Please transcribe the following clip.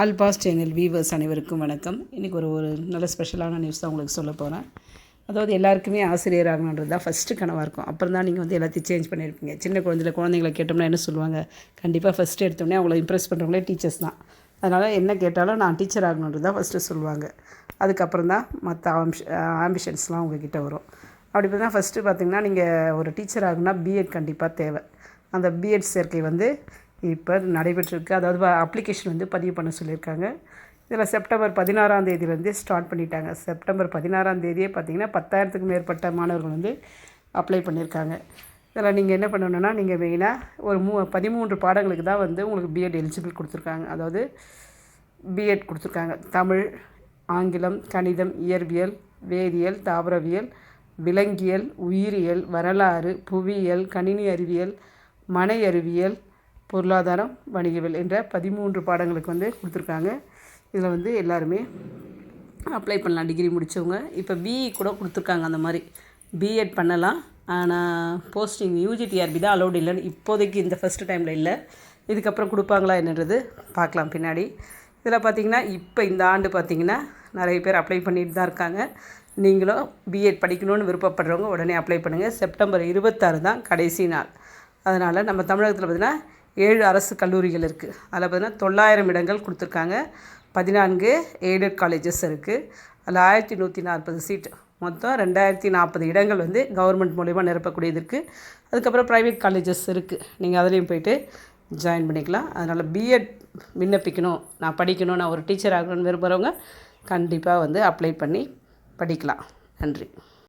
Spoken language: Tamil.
ஆல்பாஸ் சேனல் வீவர்ஸ் அனைவருக்கும் வணக்கம். இன்றைக்கி ஒரு நல்ல ஸ்பெஷலான நியூஸ் தான் உங்களுக்கு சொல்ல போகிறேன். அதாவது எல்லாருக்குமே ஆசிரியர் ஆகணுன்றது தான் ஃபஸ்ட்டு கனவாக இருக்கும். அப்புறம் தான் நீங்கள் எல்லாத்தையும் சேஞ்ச் பண்ணியிருப்பீங்க. சின்ன குழந்தைங்கள கேட்டோம்னா என்ன சொல்லுவாங்க? கண்டிப்பாக ஃபஸ்ட்டு எடுத்தோடனே அவங்கள இம்ப்ரெஸ் பண்ணுறவங்களே டீச்சர்ஸ் தான். அதனால் என்ன கேட்டாலும் நான் டீச்சர் ஆகணுன்றது தான் ஃபஸ்ட்டு சொல்லுவாங்க. அதுக்கப்புறம் தான் மற்ற ஆம்பிஷன்ஸ்லாம் உங்ககிட்ட வரும். அப்படி பார்த்தா ஃபஸ்ட்டு பார்த்திங்கன்னா நீங்கள் ஒரு டீச்சர் ஆகணும்னா பிஎட் கண்டிப்பாக தேவை. அந்த பிஎட் சேர்க்கை இப்போ நடைபெற்றிருக்கு. அதாவது அப்ளிகேஷன் பதிவு பண்ண சொல்லியிருக்காங்க. இதில் செப்டம்பர் 16ஆம் தேதியிலேருந்து ஸ்டார்ட் பண்ணிட்டாங்க. செப்டம்பர் 16ஆம் தேதியே பார்த்திங்கன்னா 10,000க்கும் மேற்பட்ட மாணவர்கள் அப்ளை பண்ணியிருக்காங்க. இதில் நீங்கள் என்ன பண்ணணுன்னா, நீங்கள் மெயினாக ஒரு 13 பாடங்களுக்கு தான் உங்களுக்கு பிஎட் எலிஜிபிள் கொடுத்துருக்காங்க. அதாவது பிஎட் கொடுத்துருக்காங்க. தமிழ், ஆங்கிலம், கணிதம், இயற்பியல், வேதியியல், தாவரவியல், விலங்கியல், உயிரியல், வரலாறு, புவியியல், கணினி அறிவியல், மனை அறிவியல், பொருளாதாரம், வணிகவியல் என்ற 13 பாடங்களுக்கு கொடுத்துருக்காங்க. இதில் எல்லாருமே அப்ளை பண்ணலாம். டிகிரி முடித்தவங்க இப்போ பிஇ கூட கொடுத்துருக்காங்க. அந்த மாதிரி பிஎட் பண்ணலாம். ஆனால் போஸ்டிங் யூஜிடிஆர்பி தான் அலௌட் இல்லைன்னு இப்போதைக்கு இந்த ஃபஸ்ட்டு டைமில் இல்லை. இதுக்கப்புறம் கொடுப்பாங்களா என்னன்றது பார்க்கலாம் பின்னாடி. இதில் பார்த்திங்கன்னா இப்போ இந்த ஆண்டு பார்த்திங்கன்னா நிறைய பேர் அப்ளை பண்ணிட்டு தான் இருக்காங்க. நீங்களும் பிஎட் படிக்கணும்னு விருப்பப்படுறவங்க உடனே அப்ளை பண்ணுங்கள். செப்டம்பர் 26 தான் கடைசி நாள். அதனால் நம்ம தமிழகத்தில் பார்த்திங்கன்னா 7 அரசு கல்லூரிகள் இருக்குது. அதில் பார்த்திங்கன்னா 900 இடங்கள் கொடுத்துருக்காங்க. 14 எய்டட் காலேஜஸ் இருக்குது. அதில் 1140 சீட்டு, மொத்தம் 2040 இடங்கள் கவர்மெண்ட் மூலிமா நிரப்பக்கூடியது இருக்குது. அதுக்கப்புறம் ப்ரைவேட் காலேஜஸ் இருக்குது. நீங்கள் அதுலேயும் போய்ட்டு ஜாயின் பண்ணிக்கலாம். அதனால் பிஎட் விண்ணப்பிக்கணும், நான் படிக்கணும், நான் ஒரு டீச்சர் ஆகணும்னு விரும்புகிறவங்க கண்டிப்பாக அப்ளை பண்ணி படிக்கலாம். நன்றி.